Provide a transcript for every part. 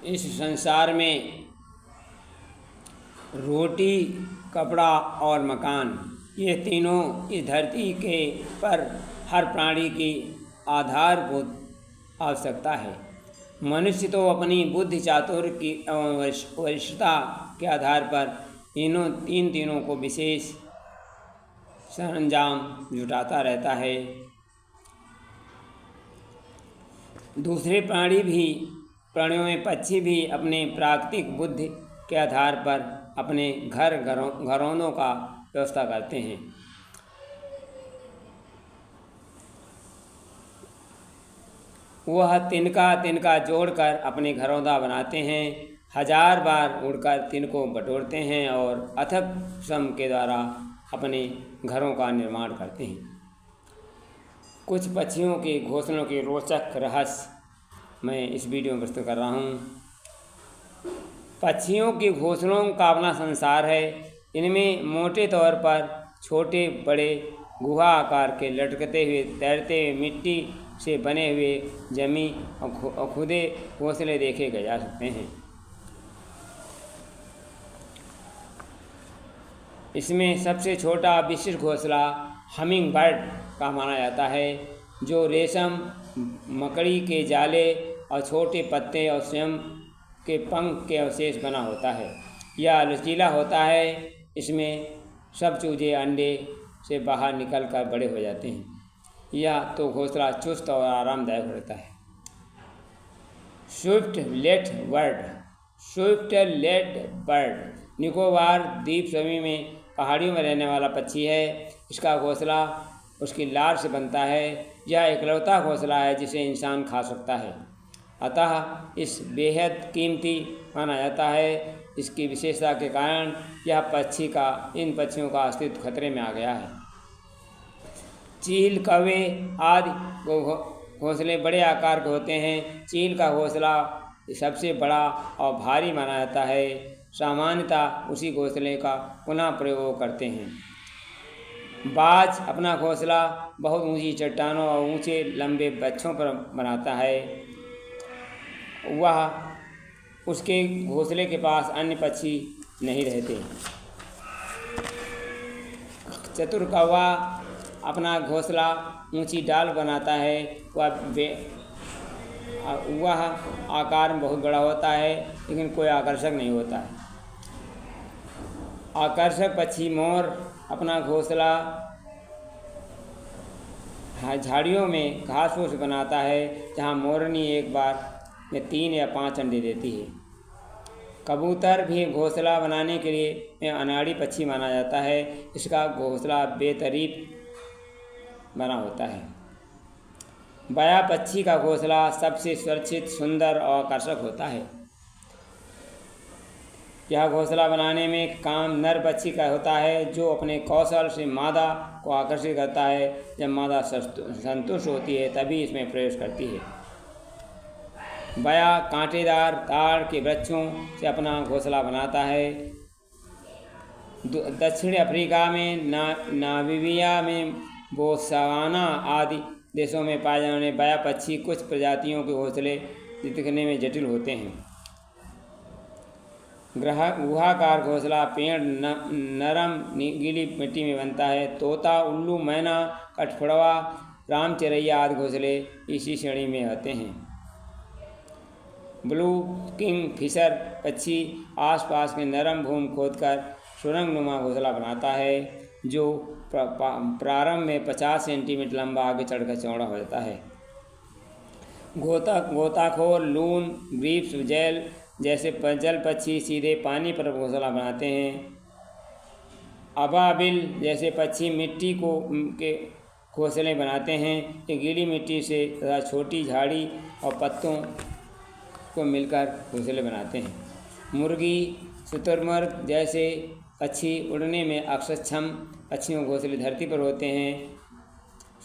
इस संसार में रोटी, कपड़ा और मकान, ये तीनों इस धरती के पर हर प्राणी की आधारभूत आवश्यकता है। मनुष्य तो अपनी बुद्धि चातुर्य की वरिष्ठता के आधार पर तीनों को विशेष सरंजाम जुटाता रहता है। दूसरे प्राणियों में पक्षी भी अपने प्राकृतिक बुद्धि के आधार पर अपने घरौंदों का व्यवस्था करते हैं। वह तिनका जोड़कर अपने घरौंदा बनाते हैं, 1000 बार उड़कर तिनको बटोरते हैं और अथक श्रम के द्वारा अपने घरों का निर्माण करते हैं। कुछ पक्षियों के घोंसलों के रोचक रहस्य मैं इस वीडियो में प्रस्तुत कर रहा हूँ। पक्षियों के घोंसलों का अपना संसार है। इनमें मोटे तौर पर छोटे बड़े गुहा आकार के लटकते हुए तैरते हुए मिट्टी से बने हुए जमी और खुदे घोंसले देखे जा सकते हैं। इसमें सबसे छोटा विशिष्ट घोंसला हमिंग बर्ड का माना जाता है, जो रेशम, मकड़ी के जाले और छोटे पत्ते और स्वयं के पंख के अवशेष बना होता है। यह लचीला होता है। इसमें सब चूजे अंडे से बाहर निकलकर बड़े हो जाते हैं। यह तो घोंसला चुस्त और आरामदायक रहता है। स्विफ्ट-लेट बर्ड निकोबार द्वीप समूह में पहाड़ियों में रहने वाला पक्षी है। इसका घोंसला उसकी लार से बनता है। यह इकलौता घोंसला है जिसे इंसान खा सकता है, अतः इस बेहद कीमती माना जाता है। इसकी विशेषता के कारण इन पक्षियों का अस्तित्व खतरे में आ गया है। चील, कौवे आदि घोंसले बड़े आकार के होते हैं। चील का घोंसला सबसे बड़ा और भारी माना जाता है। सामान्यतः उसी घोंसले का पुनः प्रयोग करते हैं। बाज अपना घोंसला बहुत ऊंची चट्टानों और ऊंचे लंबे वृक्षों पर बनाता है। वह उसके घोंसले के पास अन्य पक्षी नहीं रहते। चतुर कौवा अपना घोंसला ऊंची डाल बनाता है। वह आकार में बहुत बड़ा होता है, लेकिन कोई आकर्षक नहीं होता है। आकर्षक पक्षी मोर अपना घोंसला झाड़ियों में घास फूस बनाता है, जहाँ मोरनी एक बार में 3 या 5 अंडे देती है। कबूतर भी घोंसला बनाने के लिए अनाड़ी पक्षी माना जाता है। इसका घोंसला बेतरीब बना होता है। बया पक्षी का घोंसला सबसे सुरक्षित, सुंदर और आकर्षक होता है। यह घोंसला बनाने में काम नर पक्षी का होता है, जो अपने कौशल से मादा को आकर्षित करता है। जब मादा संतुष्ट होती है तभी इसमें प्रवेश करती है। बया कांटेदार ताड़ के वृक्षों से अपना घोंसला बनाता है। दक्षिण अफ्रीका में, नामीबिया में, बोत्सवाना आदि देशों में पाए जाने वाले बया पक्षी कुछ प्रजातियों के घोंसले दिखने में जटिल होते हैं। गुहाकार घोंसला पेड़, नरम गीली मिट्टी में बनता है। तोता, उल्लू, मैना, कठफोड़वा, रामचिरैया आदि घोंसले इसी श्रेणी में आते हैं। ब्लू किंग फिशर पक्षी आसपास में नरम भूमि खोदकर सुरंगनुमा घोंसला बनाता है, जो प्रारंभ में 50 सेंटीमीटर लंबा, आगे चढ़कर चौड़ा हो जाता है। गोताखोर, लून, ग्रीप्स, जेल जैसे जल पक्षी सीधे पानी पर घोंसला बनाते हैं। अबाबिल जैसे पक्षी मिट्टी के घोंसले बनाते हैं। ये गीली मिट्टी से तथा छोटी झाड़ी और पत्तों को मिलकर घोंसले बनाते हैं। मुर्गी, शुतुरमुर्ग जैसे पक्षी उड़ने में अक्षम पक्षियों घोंसले धरती पर होते हैं।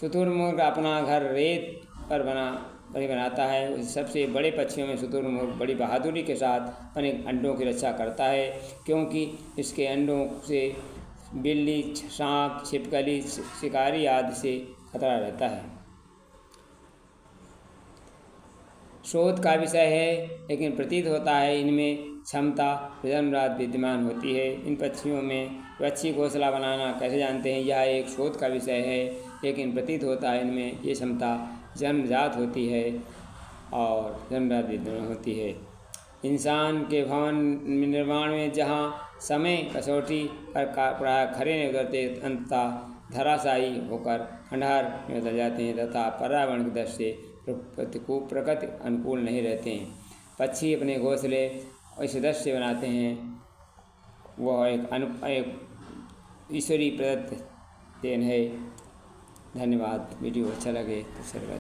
शुतुरमुर्ग अपना घर रेत पर बनाता है। सबसे बड़े पक्षियों में शुतुरमुर्ग बड़ी बहादुरी के साथ अपने अंडों की रक्षा करता है, क्योंकि इसके अंडों से बिल्ली, सांप, छिपकली, शिकारी आदि से खतरा रहता है। शोध का विषय है, लेकिन प्रतीत होता है इनमें क्षमता जन्मजात विद्यमान होती है। इन पक्षियों में पक्षी घोंसला बनाना कैसे जानते हैं, यह एक शोध का विषय है, लेकिन प्रतीत होता है इनमें ये क्षमता जन्मजात होती है और जन्मजात विद्यमान होती है। इंसान के भवन निर्माण में जहाँ समय कसौटी पर प्राय खरे नहीं उतरते, अंततः धराशायी होकर खंडहर में बदल जाते हैं तथा पर्यावरण की दृष्टि से प्रकृति अनुकूल नहीं रहते हैं। पक्षी अपने घोंसले ऐसे दृश्य बनाते हैं, वह एक ईश्वरीय प्रदत्त देन है। धन्यवाद। वीडियो अच्छा लगे तो शेयर करें।